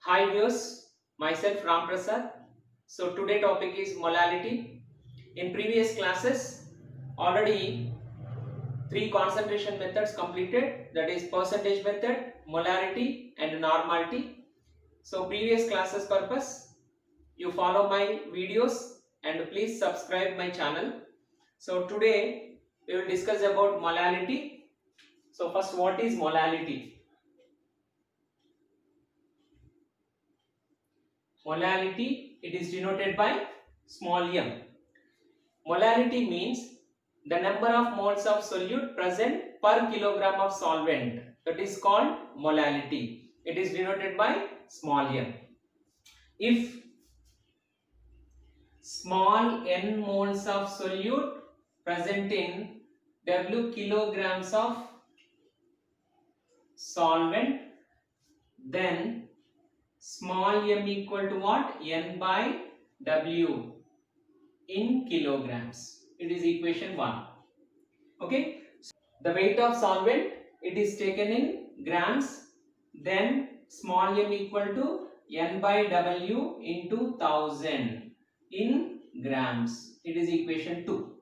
Hi viewers, myself Ram Prasad. So today topic is molality. In previous classes, already three concentration methods completed, that is percentage method, molarity and normality. So previous classes purpose, you follow my videos and please subscribe my channel. So today we will discuss about molality. So first, what is molality? Molality, it is denoted by small m. Molality means the number of moles of solute present per kilogram of solvent. That is called molality. It is denoted by small m. If small n moles of solute present in W kilograms of solvent, then small m equal to what? N by W in kilograms. It is equation 1. Okay. The weight of solvent, it is taken in grams, then small m equal to N by W into 1000 in grams. It is equation 2.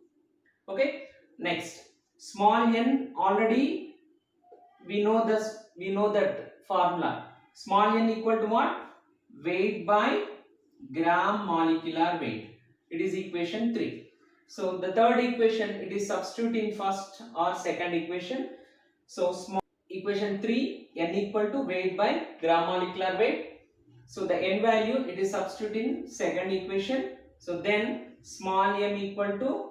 Okay. Next, small n, already we know that formula. Small n equal to what? Weight by gram molecular weight. It is equation 3. So the third equation, it is substituting first or second equation. So small equation 3, n equal to weight by gram molecular weight. So the n value, it is substituting second equation. So then small m equal to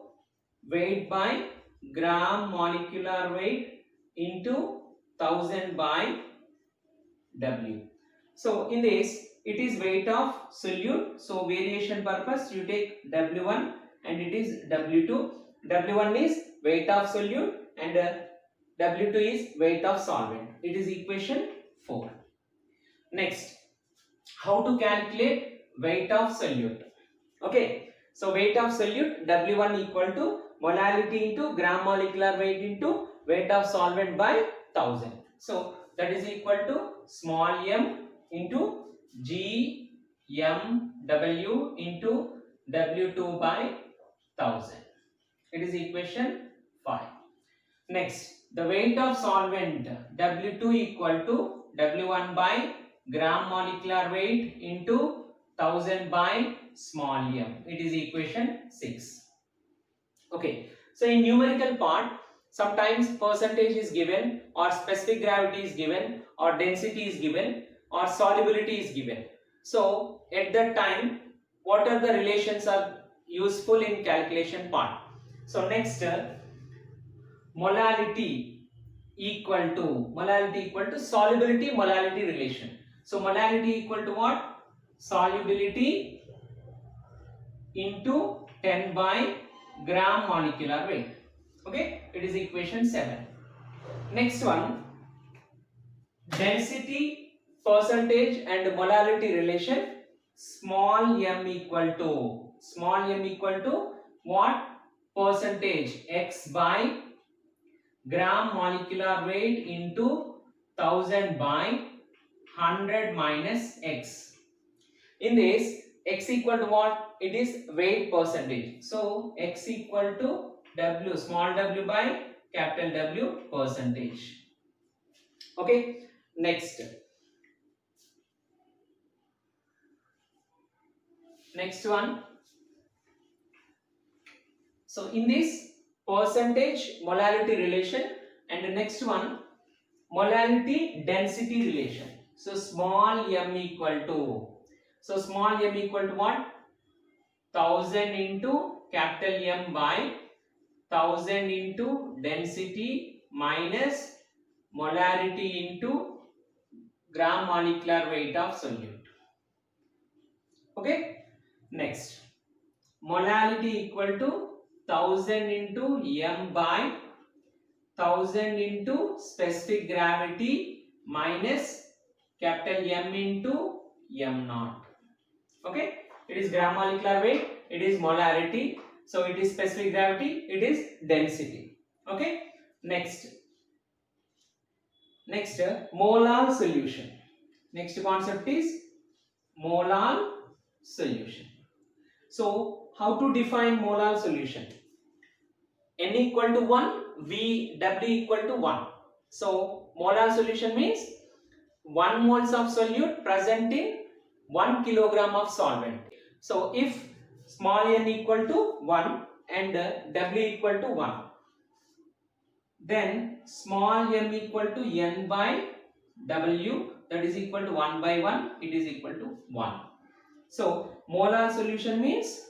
weight by gram molecular weight into 1000 by W. So in this, it is weight of solute. So variation purpose, you take W1 and it is W2. W1 is weight of solute and W2 is weight of solvent. It is equation 4. Next, how to calculate weight of solute? Okay, so weight of solute, W1 equal to molality into gram molecular weight into weight of solvent by 1000. So that is equal to small m into GMW into W2 by 1000. It is equation 5. Next, the weight of solvent, W2 equal to W1 by gram molecular weight into 1000 by small m. It is equation 6. Okay, so in numerical part, sometimes percentage is given or specific gravity is given or density is given or solubility is given. So at that time, what are the relations are useful in calculation part? So next, molality equal to solubility molality relation. So molality equal to what? Solubility into 10 by gram molecular weight. Okay, it is equation 7. Next one, density, percentage and molality relation. Small m equal to what? Percentage x by gram molecular weight into 1000 by 100 minus x. In this, x equal to what? It is weight percentage. So x equal to w, small w by capital W percentage. Okay. Next one. So in this, percentage molality relation, and the next one, molality density relation. So small m equal to, what? 1000 into capital M by 1000 into density minus molarity into gram molecular weight of solute. Okay, next, molarity equal to 1000 into m by 1000 into specific gravity minus capital M into m naught. Okay, it is gram molecular weight, it is molarity, so it is specific gravity, it is density. Okay, next molal solution. Next concept is molal solution. So how to define molal solution? N equal to 1, V W equal to 1. So molar solution means 1 moles of solute present in 1 kilogram of solvent. So if small n equal to 1 and W equal to 1, then small m equal to n by W, that is equal to 1 by 1, it is equal to 1. So molar solution means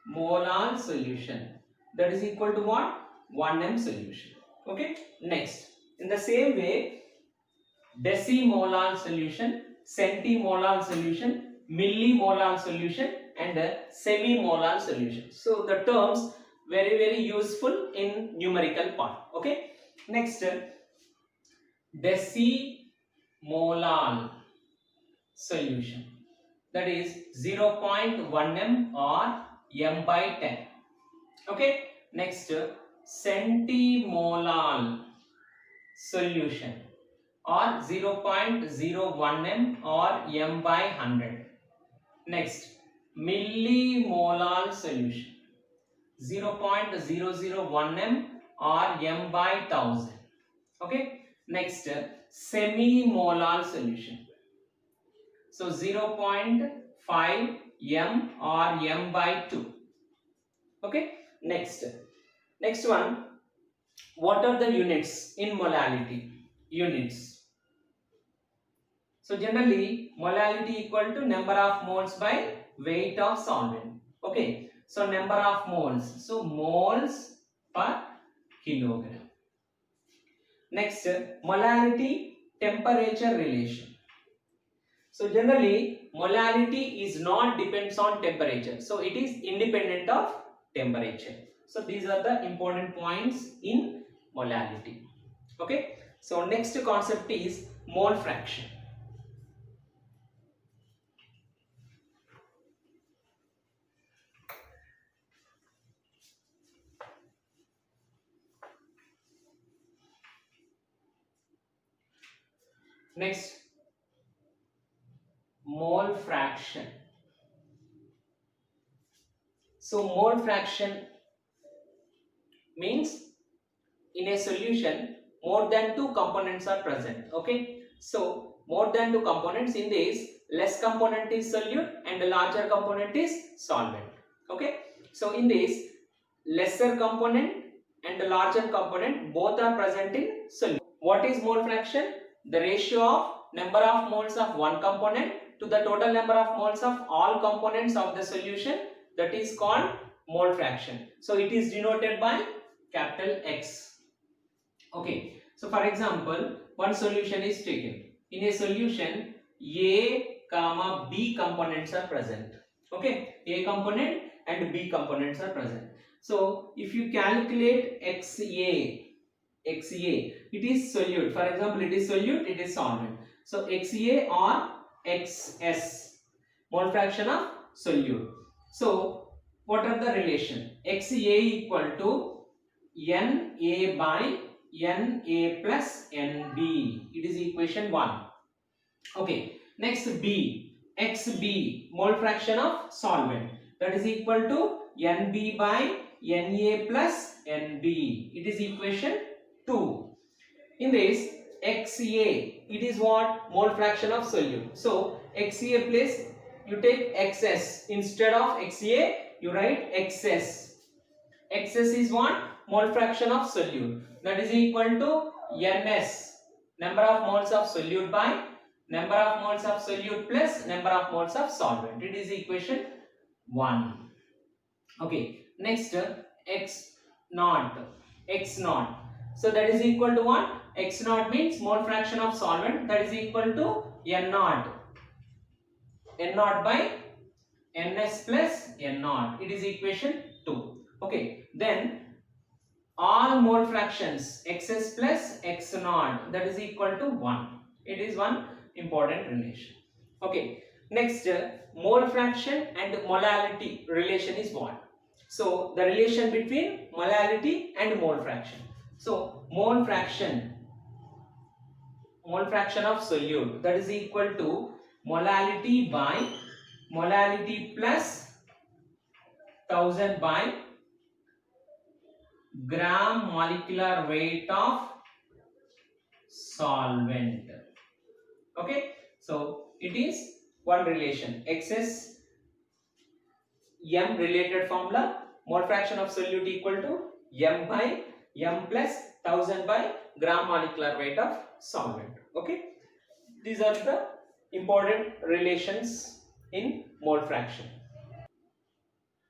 molar solution, that is equal to what? 1m solution. Okay, next, in the same way, decimolar solution, centimolar solution, millimolar solution and semimolar solution. So the terms very useful in numerical part. Okay, next, decimolar solution, that is 0.1 m or m by 10. Okay, next, centimolar solution or 0.01 m or m by 100. Next, millimolar solution, 0.001 m or m by 1000. Okay, next, semimolar solution, so 0.5 m or m by 2. Okay, next one, what are the units in molality? Units. So generally molality equal to number of moles by weight of solvent. Okay, so number of moles, so moles per kilogram. Next, molarity temperature relation. So generally molarity is not depends on temperature, so it is independent of temperature. So these are the important points in molarity. Okay, so next concept is mole fraction. Next, mole fraction. So mole fraction means in a solution more than 2 components are present. Okay, so more than 2 components, in this less component is solute and the larger component is solvent. Okay, so in this lesser component and the larger component both are present in solute. What is mole fraction? The ratio of number of moles of one component to the total number of moles of all components of the solution, that is called mole fraction. So it is denoted by capital X. Okay, so for example, one solution is taken. In a solution, A comma B components are present. Okay, A component and B components are present. So if you calculate XA, it is solute. For example, it is solute, it is solvent. So XA or XS, mole fraction of solute. So what are the relation? XA equal to NA by NA plus NB. It is equation 1. Okay, next B, XB, mole fraction of solvent, that is equal to NB by NA plus NB. It is equation 2. In this XA, it is what? Mole fraction of solute. So XA place you take XS, instead of XA you write XS. XS is what? Mole fraction of solute, that is equal to NS, number of moles of solute by number of moles of solute plus number of moles of solvent. It is equation 1. Okay, next X naught. So that is equal to what? X naught means mole fraction of solvent, that is equal to N naught. N naught by Ns plus N naught. It is equation 2. Okay. Then all mole fractions Xs plus X naught, that is equal to 1. It is one important relation. Okay. Next, mole fraction and molality relation is what? So the relation between molality and mole fraction. So mole fraction of solute, that is equal to molality by molality plus 1000 by gram molecular weight of solvent. Okay, so it is one relation. Xs m related formula, mole fraction of solute equal to m by m plus 1000 by gram molecular weight of solvent. Okay, these are the important relations in mole fraction.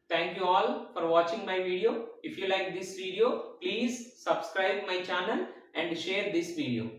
Thank you all for watching my video. If you like this video, please subscribe my channel and share this video.